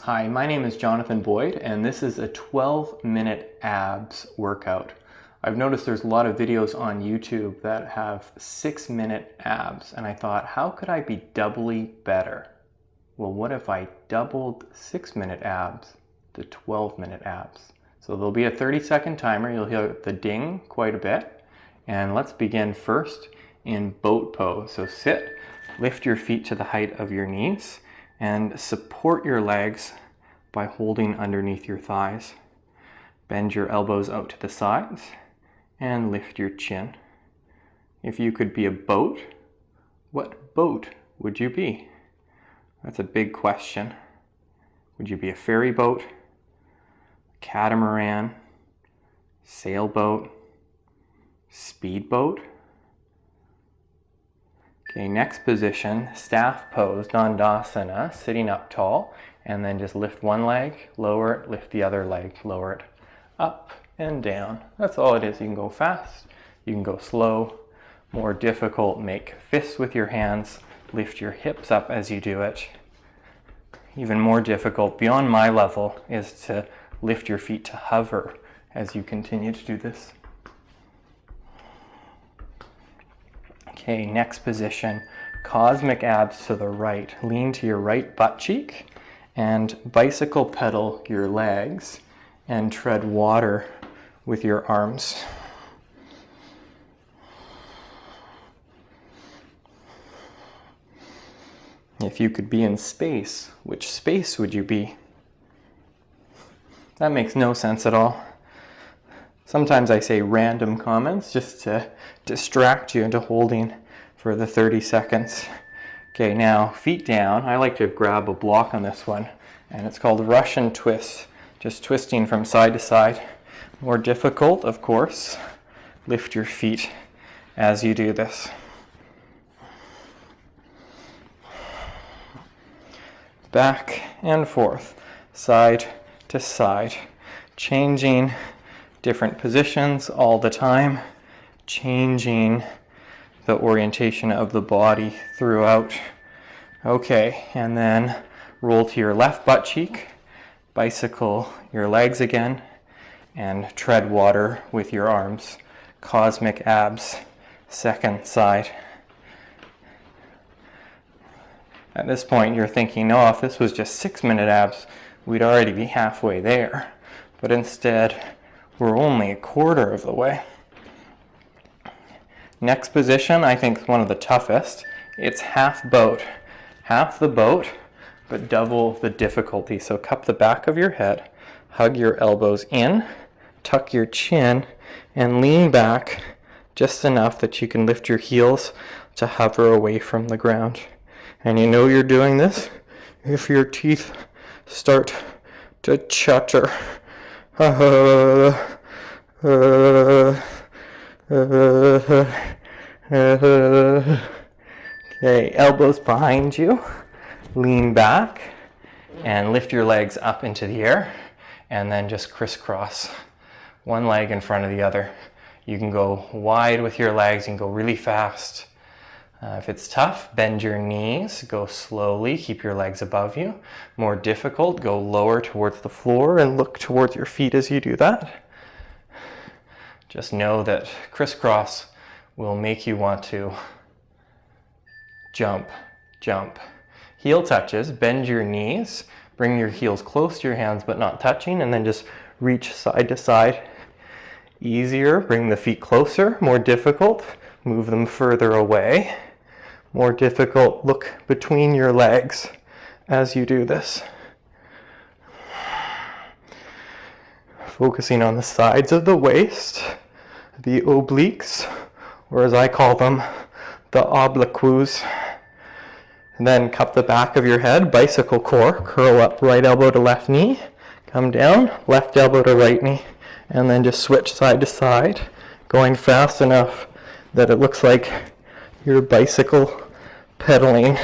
Hi, my name is Jonathan Boyd, and this is a 12-minute abs workout. I've noticed there's a lot of videos on YouTube that have 6-minute abs, and I thought, how could I be doubly better? Well, what if I doubled 6-minute abs to 12-minute abs? So there'll be a 30-second timer. You'll hear the ding quite a bit. And let's begin first in boat pose. So sit, lift your feet to the height of your knees, and support your legs by holding underneath your thighs. Bend your elbows out to the sides and lift your chin. If you could be a boat, what boat would you be? That's a big question. Would you be a ferry boat, catamaran, sailboat, speedboat? Okay, next position, staff pose, Dandasana, sitting up tall, and then just lift one leg, lower it, lift the other leg, lower it, up and down. That's all it is. You can go fast, you can go slow, more difficult, make fists with your hands, lift your hips up as you do it. Even more difficult, beyond my level, is to lift your feet to hover as you continue to do this. Okay, next position, cosmic abs to the right. Lean to your right butt cheek and bicycle pedal your legs and tread water with your arms. If you could be in space, which space would you be? That makes no sense at all. Sometimes I say random comments just to distract you into holding for the 30 seconds. Okay, now feet down. I like to grab a block on this one, and it's called Russian twist, just twisting from side to side. More difficult, of course. Lift your feet as you do this. Back and forth, side to side, changing different positions all the time, changing the orientation of the body throughout. Okay, and then roll to your left butt cheek, bicycle your legs again, and tread water with your arms. Cosmic abs, second side. At this point, you're thinking, oh, if this was just 6-minute abs, we'd already be halfway there. But instead, we're only a quarter of the way. Next position, I think, is one of the toughest. It's half boat. Half the boat, but double the difficulty. So cup the back of your head, hug your elbows in, tuck your chin, and lean back just enough that you can lift your heels to hover away from the ground. And you know you're doing this if your teeth start to chatter. Okay, elbows behind you, lean back and lift your legs up into the air, and then just crisscross one leg in front of the other. You can go wide with your legs, you can go really fast. If it's tough, bend your knees, go slowly, keep your legs above you. More difficult, go lower towards the floor and look towards your feet as you do that. Just know that crisscross will make you want to jump, jump. Heel touches, bend your knees, bring your heels close to your hands but not touching, and then just reach side to side. Easier, bring the feet closer. More difficult, move them further away. More difficult, look between your legs as you do this. Focusing on the sides of the waist, the obliques, or as I call them, the obliques. And then cup the back of your head, bicycle core, curl up right elbow to left knee, come down, left elbow to right knee, and then just switch side to side, going fast enough that it looks like you're bicycle pedaling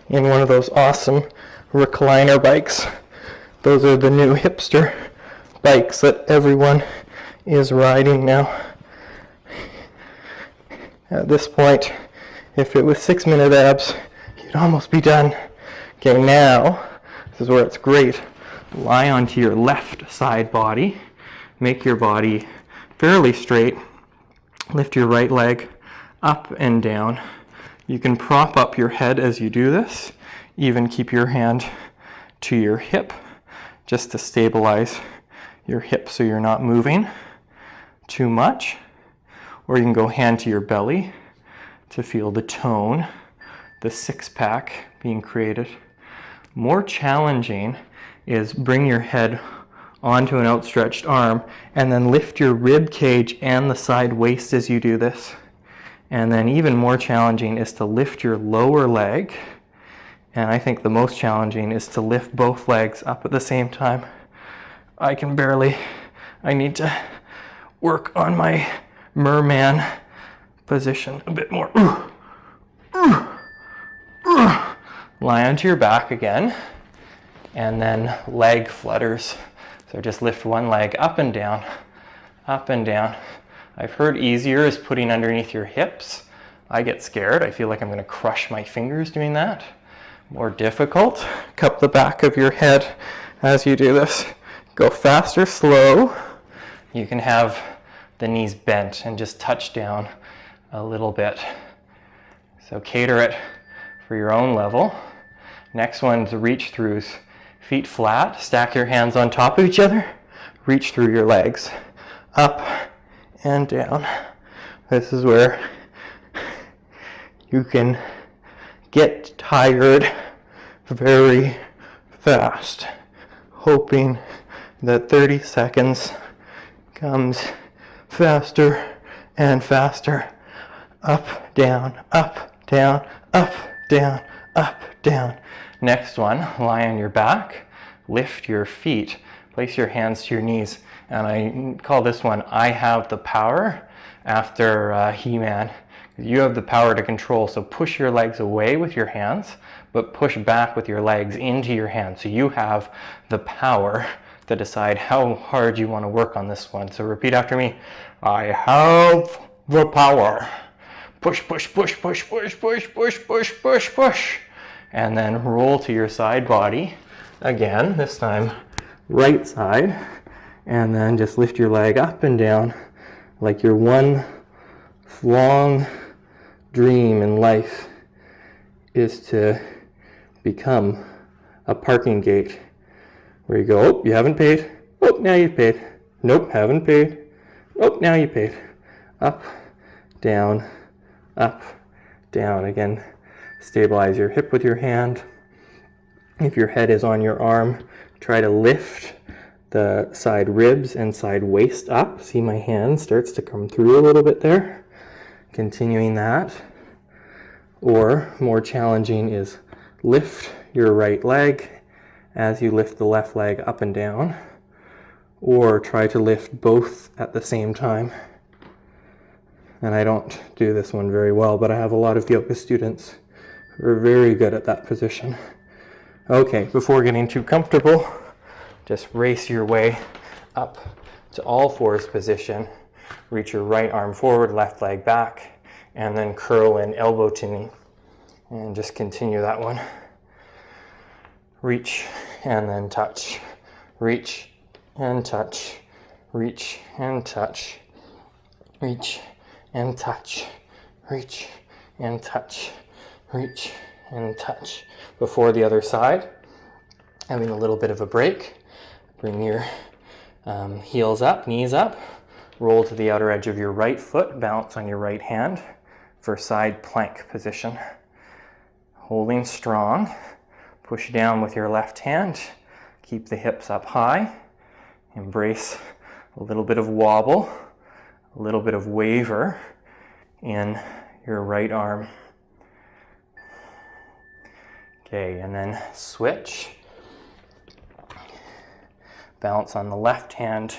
in one of those awesome recliner bikes. Those are the new hipster bikes that everyone is riding now. At this point, if it was 6-minute abs, you'd almost be done. Okay, now, this is where it's great. lie onto your left side body. Make your body fairly straight. Lift your right leg up and down. You can prop up your head as you do this. Even keep your hand to your hip just to stabilize your hip so you're not moving too much. Or you can go hand to your belly to feel the tone, the six-pack being created. More challenging is bring your head onto an outstretched arm and then lift your rib cage and the side waist as you do this. And then even more challenging is to lift your lower leg. And I think the most challenging is to lift both legs up at the same time. I need to work on my merman position a bit more. Lie onto your back again, and then leg flutters. So just lift one leg up and down, up and down. I've heard easier is putting underneath your hips. I get scared. I feel like I'm going to crush my fingers doing that. More difficult, cup the back of your head as you do this. Go fast or slow. You can have the knees bent and just touch down a little bit. So cater it for your own level. Next one's reach throughs. Feet flat, stack your hands on top of each other, reach through your legs, up and down. This is where you can get tired very fast, hoping that 30 seconds comes faster and faster. Up, down, up, down, up, down, up, down. Next one, lie on your back, lift your feet, place your hands to your knees. And I call this one, I have the power, after He-Man. You have the power to control, so push your legs away with your hands, but push back with your legs into your hands. So you have the power to decide how hard you want to work on this one. So repeat after me. I have the power. Push, push, push, push, push, push, push, push, push, push. And then roll to your side body. Again, this time right side. And then just lift your leg up and down like your one long dream in life is to become a parking gate where you go, oh, you haven't paid. Oh, now you've paid. Nope, haven't paid. Oh, now you paid. Up, down, up, down. Again, stabilize your hip with your hand. If your head is on your arm, try to lift the side ribs and side waist up. See my hand starts to come through a little bit there. Continuing that. Or more challenging is lift your right leg as you lift the left leg up and down. Or try to lift both at the same time. And I don't do this one very well, but I have a lot of yoga students who are very good at that position. Okay, before getting too comfortable, just race your way up to all fours position. Reach your right arm forward, left leg back, and then curl in elbow to knee. And just continue that one. Reach and then touch. Reach and touch. Reach and touch. Reach and touch. Reach and touch. Reach and touch. Before the other side, having a little bit of a break. Bring your heels up, knees up. Roll to the outer edge of your right foot. Balance on your right hand for side plank position. Holding strong. Push down with your left hand. Keep the hips up high. Embrace a little bit of wobble, a little bit of waver in your right arm. Okay, and then switch. Balance on the left hand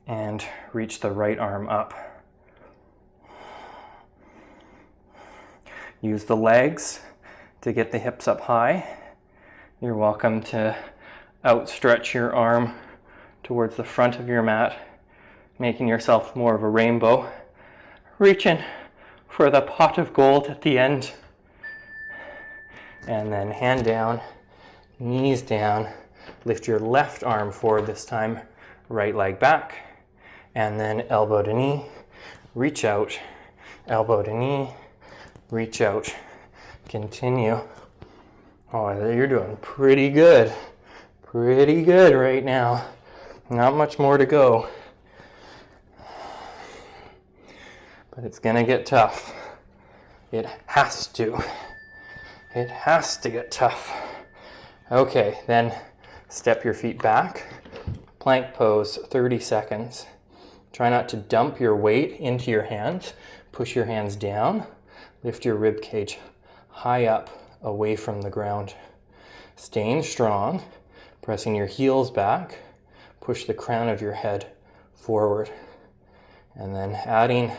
and reach the right arm up. Use the legs to get the hips up high. You're welcome to outstretch your arm towards the front of your mat, making yourself more of a rainbow. Reaching for the pot of gold at the end. And then hand down, knees down, Lift your left arm forward this time, right leg back, and then elbow to knee, reach out, elbow to knee, reach out. Continue. Oh, you're doing pretty good. Pretty good right now. Not much more to go. But it's gonna get tough. It has to. It has to get tough. Okay, then step your feet back. Plank pose, 30 seconds. Try not to dump your weight into your hands. Push your hands down. Lift your rib cage high up, away from the ground. Staying strong, pressing your heels back. Push the crown of your head forward. And then adding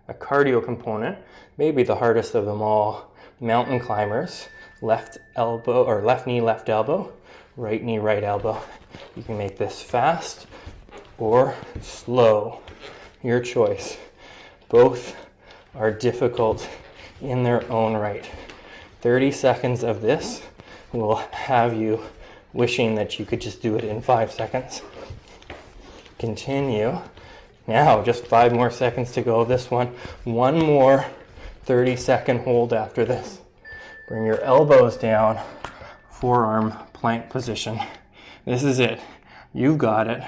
a cardio component, maybe the hardest of them all, mountain climbers. Left elbow, or left knee, left elbow, right knee, right elbow. You can make this fast or slow, your choice. Both are difficult in their own right. 30 seconds of this will have you wishing that you could just do it in 5 seconds. Continue. Now, just 5 more seconds to go. This one more 30-second hold after this. Bring your elbows down, forearm plank position. This is it. You've got it.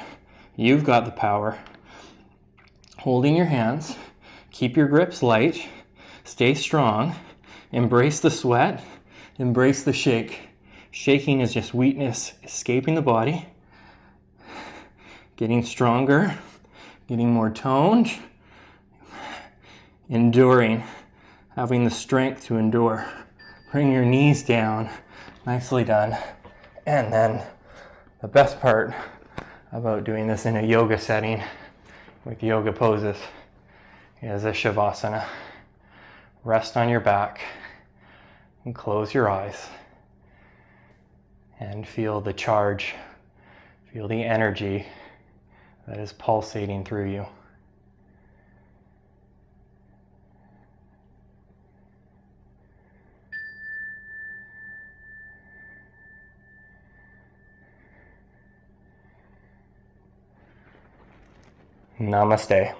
You've got the power. Holding your hands, keep your grips light, stay strong, embrace the sweat, embrace the shake. Shaking is just weakness escaping the body. Getting stronger, getting more toned, enduring, having the strength to endure. Bring your knees down, nicely done. And then the best part about doing this in a yoga setting with yoga poses is a shavasana. Rest on your back and close your eyes and feel the charge, feel the energy that is pulsating through you. Namaste.